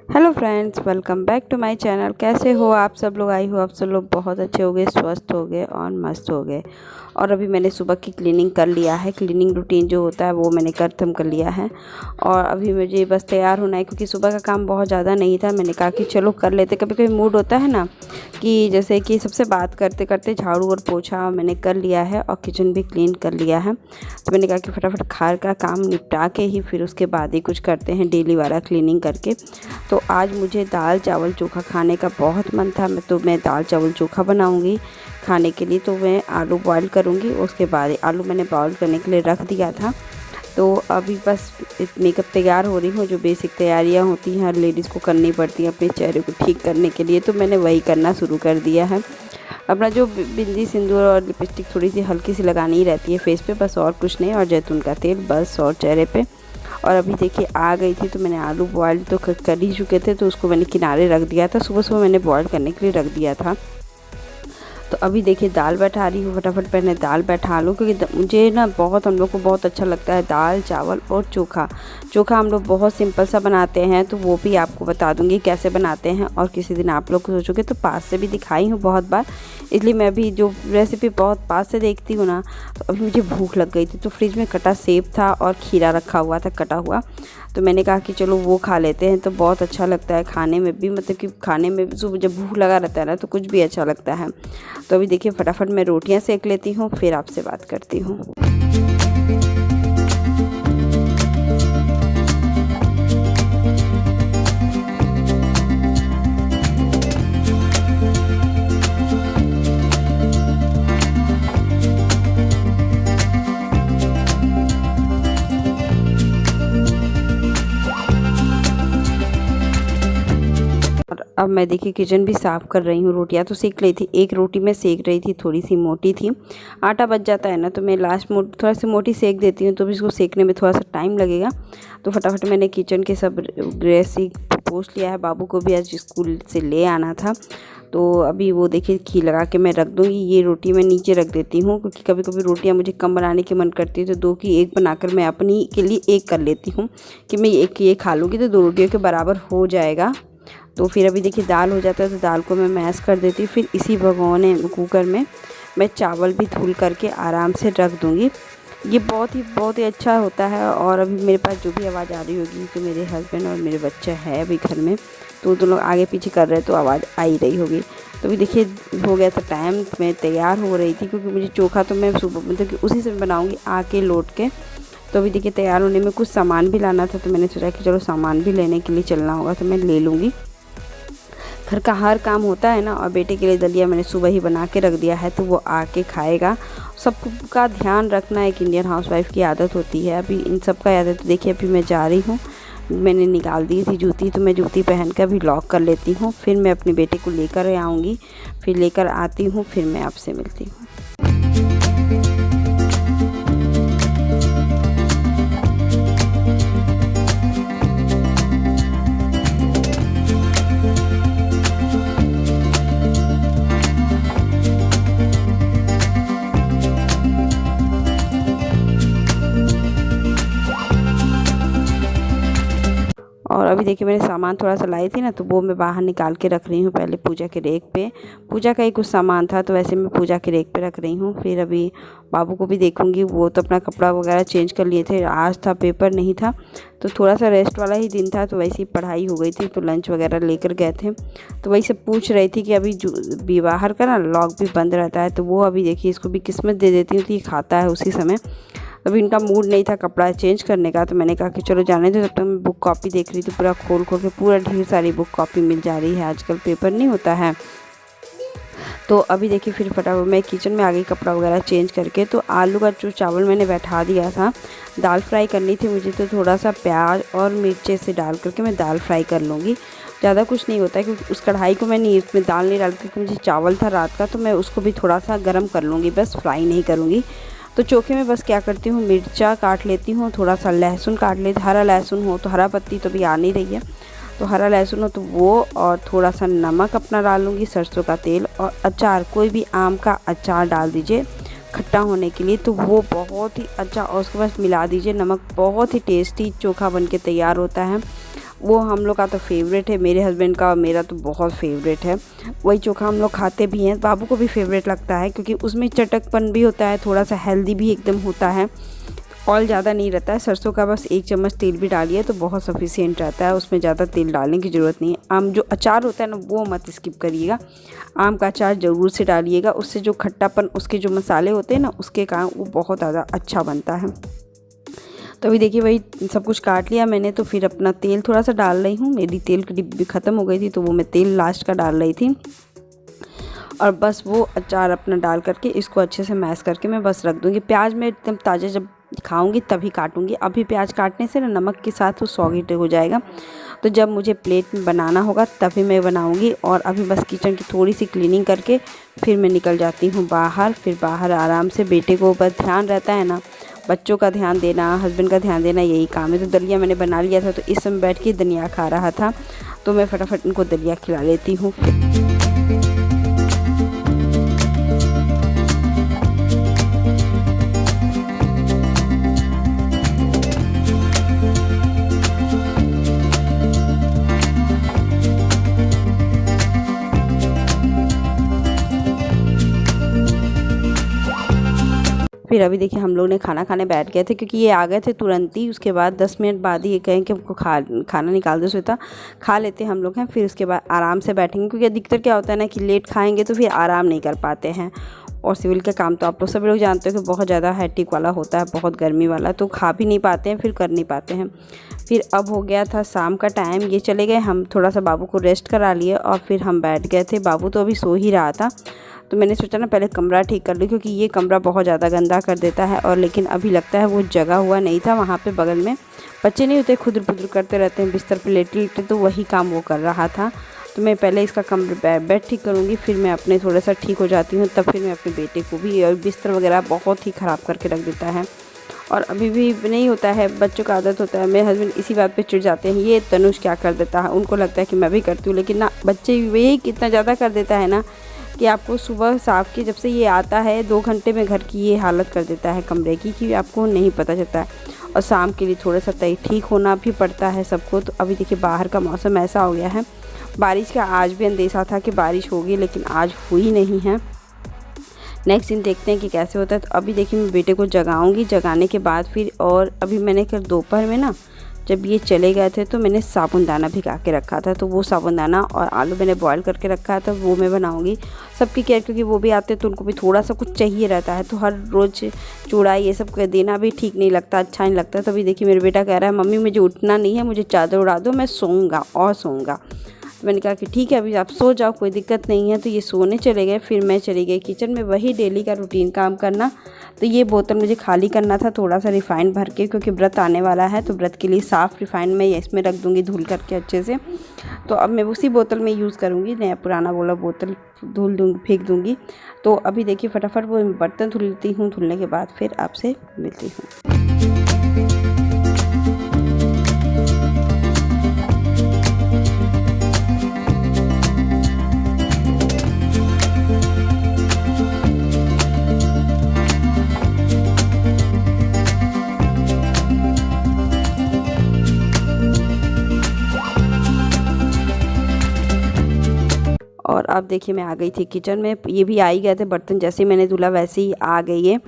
Hello friends, welcome back to my channel. कैसे हो आप सब लोग? आई हो आप सब लोग बहुत अच्छे हो गए, स्वस्थ हो गए और मस्त हो गए। और अभी मैंने सुबह की क्लीनिंग कर लिया है। क्लीनिंग रूटीन जो होता है वो मैंने ख़त्म कर लिया है और अभी मुझे बस तैयार होना है, क्योंकि सुबह का काम बहुत ज़्यादा नहीं था। मैंने कहा कि चलो कर लेते। कभी कभी मूड होता है ना कि जैसे कि सबसे बात करते करते झाड़ू और पोछा मैंने कर लिया है और किचन भी क्लीन कर लिया है। तो मैंने कहा कि फटाफट खार का काम निपटा के ही फिर उसके बाद ही कुछ करते हैं डेली वाला क्लीनिंग करके। तो आज मुझे दाल चावल चोखा खाने का बहुत मन था। मैं दाल चावल चोखा बनाऊंगी खाने के लिए। तो मैं आलू बॉईल करूंगी, उसके बाद आलू मैंने बॉईल करने के लिए रख दिया था। तो अभी बस मेकअप तैयार हो रही हूँ। जो बेसिक तैयारियाँ होती हैं हर लेडीज़ को करनी पड़ती हैं अपने चेहरे को ठीक करने के लिए, तो मैंने वही करना शुरू कर दिया है। अपना जो बिंदी सिंदूर और लिपस्टिक थोड़ी सी हल्की सी लगानी ही रहती है फेस पे, बस और कुछ नहीं, और जैतून का तेल बस, और चेहरे पे। और अभी देखिए आ गई थी, तो मैंने आलू बॉयल तो कर ही चुके थे, तो उसको मैंने किनारे रख दिया था। सुबह सुबह मैंने बॉयल करने के लिए रख दिया था। तो अभी देखिए दाल बैठा रही हूँ, फटाफट पहले दाल बैठा लूँ, क्योंकि मुझे ना बहुत, हम लोग को बहुत अच्छा लगता है दाल चावल और चोखा। चोखा हम लोग बहुत सिंपल सा बनाते हैं, तो वो भी आपको बता दूंगी कैसे बनाते हैं। और किसी दिन आप लोग सोचोगे तो पास से भी दिखाई हूँ बहुत बार, इसलिए मैं भी जो रेसिपी बहुत पास से देखती हूँ ना। तो अभी मुझे भूख लग गई थी, तो फ्रिज में कटा सेब था और खीरा रखा हुआ था कटा हुआ। तो मैंने कहा कि चलो वो खा लेते हैं, तो बहुत अच्छा लगता है खाने में भी, मतलब कि खाने में भी जब भूख लगा रहता है ना तो कुछ भी अच्छा लगता है। तो अभी देखिए फटाफट मैं रोटियां सेक लेती हूँ, फिर आपसे बात करती हूँ। अब मैं देखिए किचन भी साफ़ कर रही हूँ। रोटियां तो सेक रही थी, एक रोटी मैं सेक रही थी, थोड़ी सी मोटी थी। आटा बच जाता है ना, तो मैं लास्ट थोड़ा सी मोटी सेक देती हूँ, तो भी इसको सेकने में थोड़ा सा टाइम लगेगा। तो फटाफट मैंने किचन के सब रेसी पोंछ लिया है। बाबू को भी आज स्कूल से ले आना था, तो अभी वो देखिए घी लगा के मैं रख दूँगी। ये रोटी मैं नीचे रख देती हूँ, क्योंकि कभी कभी रोटियाँ मुझे कम बनाने की मन करती है, तो दो की एक बनाकर मैं अपनी के लिए एक कर लेती हूँ कि मैं एक ये खा लूँगी, तो दो रोटियों के बराबर हो जाएगा। तो फिर अभी देखिए दाल हो जाता है, तो दाल को मैं मैश कर देती हूँ। फिर इसी भगोने कुकर में मैं चावल भी धुल करके आराम से रख दूँगी। ये बहुत ही अच्छा होता है। और अभी मेरे पास जो भी आवाज़ आ रही होगी, तो मेरे हस्बैंड और मेरे बच्चे हैं अभी घर में, तो दोनों लोग आगे पीछे कर रहे हैं, तो आवाज़ आ ही रही होगी। तो अभी देखिए हो गया था टाइम, मैं तैयार हो रही थी, क्योंकि मुझे चोखा तो मैं सुबह मतलब कि उसी से बनाऊँगी आके लौट के। तो अभी देखिए तैयार होने में कुछ सामान भी लाना था, तो मैंने सोचा कि चलो सामान भी लेने के लिए चलना होगा, तो मैं ले लूँगी। घर का हर काम होता है ना। और बेटे के लिए दलिया मैंने सुबह ही बना के रख दिया है, तो वो आके खाएगा। सबका ध्यान रखना एक इंडियन हाउसवाइफ की आदत होती है। अभी इन सब का आदत, देखिए अभी मैं जा रही हूँ, मैंने निकाल दी थी जूती, तो मैं जूती पहन कर भी लॉक कर लेती हूँ। फिर मैं अपने बेटे को लेकर आऊँगी, फिर लेकर आती हूँ, फिर मैं आपसे मिलती हूँ। और अभी देखिए मैंने सामान थोड़ा सा लाई थी ना, तो वो मैं बाहर निकाल के रख रही हूँ पहले पूजा के रेक पे। पूजा का ही कुछ सामान था, तो वैसे मैं पूजा के रेक पे रख रही हूँ। फिर अभी बाबू को भी देखूँगी, वो तो अपना कपड़ा वगैरह चेंज कर लिए थे। आज था पेपर नहीं था, तो थोड़ा सा रेस्ट वाला ही दिन था, तो वैसे ही पढ़ाई हो गई थी, तो लंच वगैरह लेकर गए थे। तो वही से पूछ रही थी कि अभी बाहर का ना लॉक भी बंद रहता है, तो वो अभी देखिए इसको भी किस्मत दे देती हूँ, तो ये खाता है उसी समय। अभी इनका मूड नहीं था कपड़ा चेंज करने का, तो मैंने कहा कि चलो जाने दो। तब तक मैं बुक कॉपी देख रही थी, पूरा खोल खोल के पूरा ढेर सारी बुक कॉपी मिल जा रही है, आजकल पेपर नहीं होता है। तो अभी देखिए फिर फटाफट मैं किचन में आ गई कपड़ा वगैरह चेंज करके। तो आलू का जो चावल मैंने बैठा दिया था, दाल फ्राई करनी थी मुझे, तो थोड़ा सा प्याज और मिर्चे से डाल करके मैं दाल फ्राई कर लूँगी। ज़्यादा कुछ नहीं होता है, क्योंकि उस कढ़ाई को मैं नहीं, उसमें दाल नहीं डाल, क्योंकि मुझे चावल था रात का, तो मैं उसको भी थोड़ा सा गर्म कर लूँगी, बस फ्राई नहीं करूँगी। तो चोखे में बस क्या करती हूँ, मिर्चा काट लेती हूँ, थोड़ा सा लहसुन काट लेती, हरा लहसुन हो तो, हरा पत्ती तो भी आ नहीं रही है, तो हरा लहसुन हो तो वो, और थोड़ा सा नमक अपना डालूँगी, सरसों का तेल, और अचार, कोई भी आम का अचार डाल दीजिए खट्टा होने के लिए, तो वो बहुत ही अच्छा, और उसके बाद मिला दीजिए नमक। बहुत ही टेस्टी चोखा बन के तैयार होता है। वो हम लोग का तो फेवरेट है, मेरे हस्बैंड का और मेरा तो बहुत फेवरेट है। वही चोखा हम लोग खाते भी हैं, बाबू को भी फेवरेट लगता है क्योंकि उसमें चटकपन भी होता है, थोड़ा सा हेल्दी भी एकदम होता है, ऑयल ज़्यादा नहीं रहता है। सरसों का बस 1 चम्मच तेल भी डालिए तो बहुत सफिशिएंट रहता है, उसमें ज़्यादा तेल डालने की ज़रूरत नहीं है। आम जो अचार होता है ना वो मत स्किप करिएगा, आम का अचार ज़रूर से डालिएगा, उससे जो खट्टापन उसके जो मसाले होते हैं ना उसके कारण वो बहुत ज़्यादा अच्छा बनता है। तो अभी देखिए वही सब कुछ काट लिया मैंने, तो फिर अपना तेल थोड़ा सा डाल रही हूँ। मेरी तेल की डिब्बी ख़त्म हो गई थी तो वो मैं तेल लास्ट का डाल रही थी, और बस वो अचार अपना डाल करके इसको अच्छे से मैश करके मैं बस रख दूँगी। प्याज मैं एकदम ताज़ा जब खाऊंगी तभी काटूंगी, अभी प्याज काटने से ना नमक के साथ वो सॉगिट हो जाएगा। तो जब मुझे प्लेट में बनाना होगा तभी मैं बनाऊंगी। और अभी बस किचन की थोड़ी सी क्लीनिंग करके फिर मैं निकल जाती हूँ बाहर। फिर बाहर आराम से बेटे को बस ध्यान रहता है ना, बच्चों का ध्यान देना, हस्बैंड का ध्यान देना, यही काम है। तो दलिया मैंने बना लिया था, तो इस समय बैठ के दलिया खा रहा था, तो मैं फटाफट इनको दलिया खिला लेती हूँ। फिर अभी देखिए हम लोग ने खाना खाने बैठ गए थे, क्योंकि ये आ गए थे तुरंत ही। उसके बाद 10 मिनट बाद ही ये कहें कि हमको खाना निकाल दो, सोचा खा लेते हम लोग हैं, फिर उसके बाद आराम से बैठेंगे। क्योंकि अधिकतर क्या होता है ना कि लेट खाएंगे तो फिर आराम नहीं कर पाते हैं, और सिविल का काम तो आप लोग सभी लोग जानते हो कि बहुत ज़्यादा हैट्रिक वाला होता है, बहुत गर्मी वाला, तो खा भी नहीं पाते हैं, फिर कर नहीं पाते हैं। फिर अब हो गया था शाम का टाइम, ये चले गए, हम थोड़ा सा बाबू को रेस्ट करा लिए और फिर हम बैठ गए थे। बाबू तो अभी सो ही रहा था, तो मैंने सोचा ना पहले कमरा ठीक कर लूँ, क्योंकि ये कमरा बहुत ज़्यादा गंदा कर देता है। और लेकिन अभी लगता है वो जगा हुआ नहीं था, वहाँ पे बगल में बच्चे नहीं होते, खुदर पुदर करते रहते हैं बिस्तर पे लेटे लेटे, तो वही काम वो कर रहा था। तो मैं पहले इसका कमरा बेड ठीक करूँगी, फिर मैं अपने थोड़ा सा ठीक हो जाती हूँ, तब फिर मैं अपने बेटे को भी। और बिस्तर वगैरह बहुत ही ख़राब करके रख देता है, और अभी भी नहीं होता है, बच्चों का आदत होता है। मेरे हस्बैंड इसी बात पे चिढ़ जाते हैं, ये तनुष क्या कर देता है, उनको लगता है कि मैं भी करती हूँ, लेकिन ना, बच्चे यही कितना ज़्यादा कर देता है ना कि आपको सुबह साफ के जब से ये आता है 2 घंटे में घर की ये हालत कर देता है कमरे की कि आपको नहीं पता चलता है। और शाम के लिए थोड़ा सा ठीक होना भी पड़ता है सबको। तो अभी देखिए बाहर का मौसम ऐसा हो गया है, बारिश का आज भी अंदेशा था कि बारिश होगी, लेकिन आज हुई नहीं है। नेक्स्ट दिन देखते हैं कि कैसे होता है। तो अभी देखिए मैं बेटे को जगाऊंगी, जगाने के बाद फिर, और अभी मैंने कल दोपहर में ना जब ये चले गए थे तो मैंने साबुनदाना भिगा के रखा था, तो वो साबुनदाना और आलू मैंने बॉईल करके रखा था, वो मैं बनाऊंगी सबकी केयर, क्योंकि वो भी आते हैं तो उनको भी थोड़ा सा कुछ चाहिए रहता है। तो हर रोज़ चूड़ा ये सब देना भी ठीक नहीं लगता, अच्छा नहीं लगता। तभी देखिए मेरा बेटा कह रहा है मम्मी मुझे उठना नहीं है, मुझे चादर उड़ा दो, मैं सोऊंगा और सोऊंगा। तो मैंने कहा कि ठीक है अभी आप सो जाओ, कोई दिक्कत नहीं है। तो ये सोने चले गए, फिर मैं चली गई किचन में, वही डेली का रूटीन काम करना। तो ये बोतल मुझे खाली करना था थोड़ा सा रिफ़ाइंड भर के, क्योंकि व्रत आने वाला है, तो व्रत के लिए साफ़ रिफ़ाइंड मैं इसमें रख दूँगी धुल करके अच्छे से। तो अब मैं उसी बोतल में यूज़ करूँगी, नया पुराना वाला बोतल धुल दूँगी, फेंक दूँगी। तो अभी देखिए फटाफट वो बर्तन धुल लेती हूँ, धुलने के बाद फिर आपसे मिलती हूँ। और अब देखिए मैं आ गई थी किचन में, ये भी आ ही गए थे बर्तन, जैसे ही मैंने धुला वैसे ही आ गई है।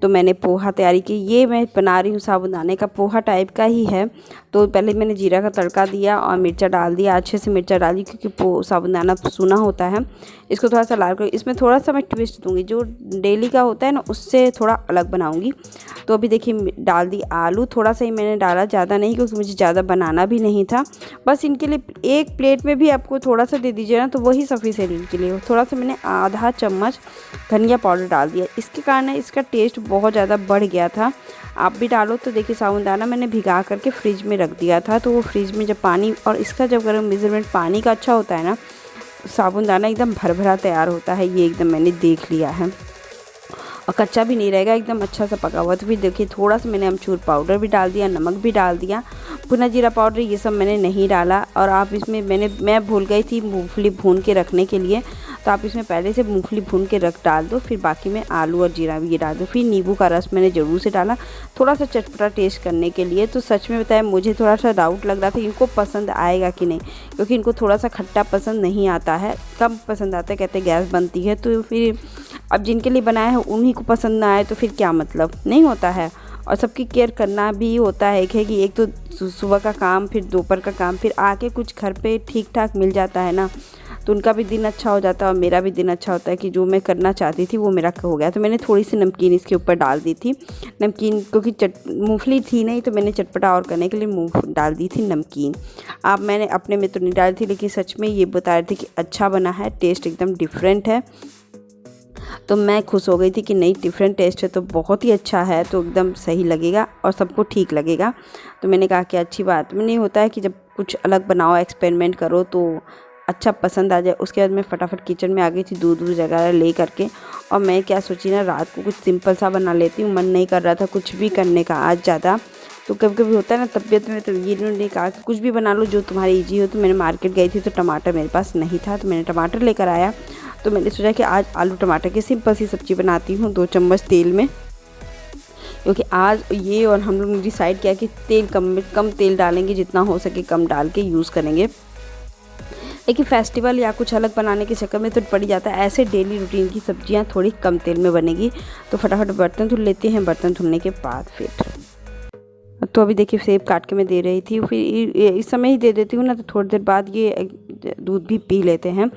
तो मैंने पोहा तैयारी की, ये मैं बना रही हूँ साबूदाने का पोहा टाइप का ही है। तो पहले मैंने जीरा का तड़का दिया और मिर्चा डाल दिया, अच्छे से मिर्चा डाली, क्योंकि साबूदाना सूना होता है। इसको थोड़ा सा लाल कर, इसमें थोड़ा सा मैं ट्विस्ट दूँगी, जो डेली का होता है ना उससे थोड़ा अलग बनाऊँगी। तो अभी देखिए डाल दी आलू, थोड़ा सा ही मैंने डाला, ज़्यादा नहीं, क्योंकि मुझे ज़्यादा बनाना भी नहीं था। बस इनके लिए एक प्लेट में भी आपको थोड़ा सा दे दीजिए ना, तो वही सफिशिएंट इनके लिए। थोड़ा सा मैंने आधा चम्मच धनिया पाउडर डाल दिया, इसके कारण इसका टेस्ट बहुत ज़्यादा बढ़ गया था। आप भी डालो। तो देखिए साबूदाना मैंने भिगा करके फ्रिज में रख दिया था, तो वो फ्रिज में जब पानी, और इसका जब गर्म मेज़रमेंट पानी का अच्छा होता है ना, साबूदाना एकदम भरभरा तैयार होता है। ये एकदम मैंने देख लिया है, और कच्चा भी नहीं रहेगा, एकदम अच्छा सा पका हुआ। तो फिर देखिए थोड़ा सा मैंने अमचूर पाउडर भी डाल दिया, नमक भी डाल दिया, भुना जीरा पाउडर ये सब मैंने नहीं डाला। और आप इसमें मैं भूल गई थी मूंगफली भून के रखने के लिए, तो तो आप इसमें पहले से मूंगफली भून के रख डाल दो, फिर बाकी में आलू और जीरा भी ये डाल दो। फिर नींबू का रस मैंने ज़रूर से डाला थोड़ा सा चटपटा टेस्ट करने के लिए। तो सच में बताया मुझे थोड़ा सा डाउट लग रहा था इनको पसंद आएगा कि नहीं, क्योंकि इनको थोड़ा सा खट्टा पसंद नहीं आता है, कम पसंद आता है, कहते गैस बनती है। तो फिर अब जिनके लिए बनाया है उन्हीं को पसंद ना आए तो फिर क्या मतलब, नहीं होता है। और सबकी केयर करना भी होता है कि एक तो सुबह का काम, फिर दोपहर का काम, फिर आके कुछ घर पे ठीक ठाक मिल जाता है ना, तो उनका भी दिन अच्छा हो जाता है और मेरा भी दिन अच्छा होता है कि जो मैं करना चाहती थी वो मेरा हो गया। तो मैंने थोड़ी सी नमकीन इसके ऊपर डाल दी थी, नमकीन क्योंकि मूंगफली थी नहीं तो मैंने चटपटा और करने के लिए मूंग डाल दी थी नमकीन। आप मैंने अपने में तो नहीं डाली थी, लेकिन सच में ये बता रहे थे कि अच्छा बना है, टेस्ट एकदम डिफरेंट है। तो मैं खुश हो गई थी कि नहीं डिफरेंट टेस्ट है तो बहुत ही अच्छा है, तो एकदम सही लगेगा और सबको ठीक लगेगा। तो मैंने कहा कि अच्छी बात नहीं होता है कि जब कुछ अलग बनाओ, एक्सपेरिमेंट करो तो अच्छा पसंद आ जाए। उसके बाद मैं फटाफट किचन में आ गई थी दूध वगैरह ले करके, और मैं क्या सोची ना रात को कुछ सिंपल सा बना लेती हूँ। मन नहीं कर रहा था कुछ भी करने का आज ज़्यादा, तो कभी कभी होता है ना तबीयत में, तो ये ने कहा कि कुछ भी बना लो जो तुम्हारी ईजी हो। तो मैंने मार्केट गई थी तो टमाटर मेरे पास नहीं था, तो मैंने टमाटर लेकर आया। तो मैंने सोचा कि आज आलू टमाटर की सिंपल सी सब्ज़ी बनाती हूँ 2 चम्मच तेल में, क्योंकि आज ये और हम लोग ने डिसाइड किया कि तेल कम तेल डालेंगे, जितना हो सके कम डाल के यूज़ करेंगे। लेकिन फेस्टिवल या कुछ अलग बनाने के चक्कर में तो पड़ जाता है, ऐसे डेली रूटीन की सब्जियां थोड़ी कम तेल में बनेगी। तो फटाफट बर्तन धुल लेते हैं, बर्तन धुलने के बाद फिर तो अभी देखिए सेब काट के मैं दे रही थी, फिर इस समय ही दे देती हूँ ना, तो थोड़ी देर बाद ये दूध भी पी लेते हैं।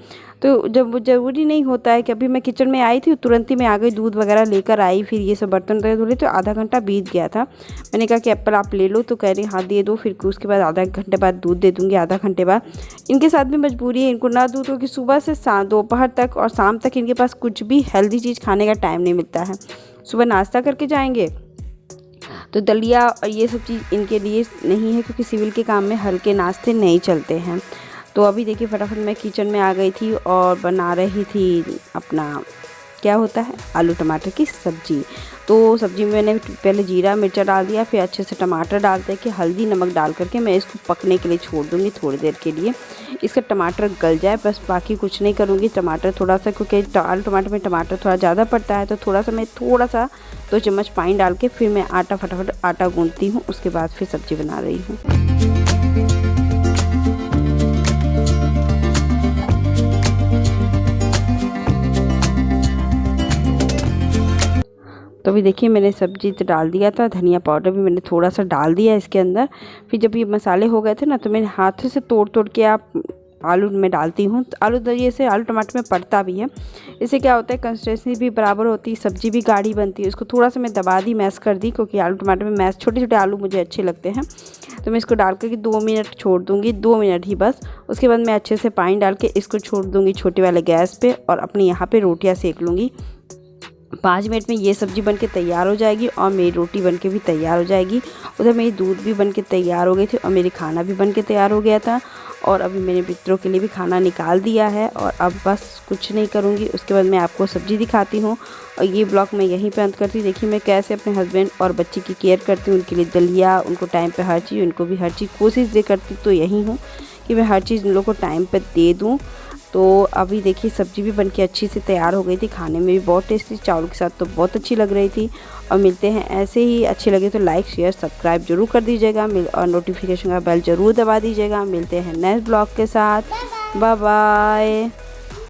तो जब ज़रूरी नहीं होता है कि अभी मैं किचन में आई थी तुरंत ही मैं आ गई, दूध वगैरह लेकर आई, फिर ये सब बर्तन धुले तो आधा घंटा बीत गया था। मैंने कहा कि एप्पल आप ले लो, तो कह रही हाँ दे दो, फिर उसके बाद आधा घंटे बाद दूध दे दूँगी। आधा घंटे बाद इनके साथ भी मजबूरी है इनको ना दूध, क्योंकि सुबह से दोपहर तक और शाम तक इनके पास कुछ भी हेल्दी चीज़ खाने का टाइम नहीं मिलता है। सुबह नाश्ता करके जाएंगे तो दलिया और ये सब चीज़ इनके लिए नहीं है, क्योंकि सिविल के काम में हल्के नाश्ते नहीं चलते हैं। तो अभी देखिए फटाफट मैं किचन में आ गई थी और बना रही थी अपना क्या होता है आलू टमाटर की सब्ज़ी। तो सब्ज़ी में मैंने पहले जीरा मिर्चा डाल दिया, फिर अच्छे से टमाटर डालते कि हल्दी नमक डाल करके मैं इसको पकने के लिए छोड़ दूँगी थोड़ी देर के लिए, इसका टमाटर गल जाए बस, बाकी कुछ नहीं करूँगी। टमाटर थोड़ा सा, क्योंकि आलू टमाटर में टमाटर थोड़ा ज़्यादा पड़ता है, तो थोड़ा सा 2 चम्मच पानी डाल के फिर मैं फटाफट आटा गूँथती हूँ, उसके बाद फिर सब्ज़ी बना रही हूँ। तो अभी देखिए मैंने सब्जी तो डाल दिया था, धनिया पाउडर भी मैंने थोड़ा सा डाल दिया इसके अंदर। फिर जब ये मसाले हो गए थे ना, तो मैंने हाथ से तोड़ के आप आलू में डालती हूँ। तो आलू ये से आलू टमाटर में पड़ता भी है, इससे क्या होता है कंसिस्टेंसी भी बराबर होती है, सब्ज़ी भी गाढ़ी बनती है। इसको थोड़ा सा मैं दबा दी, मैश कर दी, क्योंकि आलू टमाटर में मैश छोटे छोटे आलू मुझे अच्छे लगते हैं। तो मैं इसको डाल करके 2 मिनट छोड़ दूँगी, 2 मिनट ही बस। उसके बाद मैं अच्छे से पानी डाल के इसको छोड़ दूँगी छोटे वाले गैस पर, और अपनी यहाँ पर रोटियाँ सेक लूँगी। 5 मिनट में ये सब्ज़ी बनके तैयार हो जाएगी और मेरी रोटी बनके भी तैयार हो जाएगी। उधर मेरी दूध भी बनके तैयार हो गई थी और मेरी खाना भी बनके तैयार हो गया था। और अभी मैंने मित्रों के लिए भी खाना निकाल दिया है, और अब बस कुछ नहीं करूँगी। उसके बाद मैं आपको सब्ज़ी दिखाती हूँ, और ये ब्लॉग मैं यहीं पे अंत करती हूँ। देखिए मैं कैसे अपने हस्बैंड और बच्चे की केयर करती हूँ, उनके लिए दलिया, उनको टाइम पे हर चीज़, उनको भी हर चीज़ कोशिश दे करती तो यही हूँ कि मैं हर चीज़ उन लोगों को टाइम पर दे दूँ। तो अभी देखिए सब्ज़ी भी बनके अच्छी से तैयार हो गई थी, खाने में भी बहुत टेस्टी, चावल के साथ तो बहुत अच्छी लग रही थी। और मिलते हैं ऐसे ही, अच्छी लगे तो लाइक शेयर सब्सक्राइब जरूर कर दीजिएगा, और नोटिफिकेशन का बेल ज़रूर दबा दीजिएगा। मिलते हैं नेक्स्ट ब्लॉग के साथ, बाय बाय।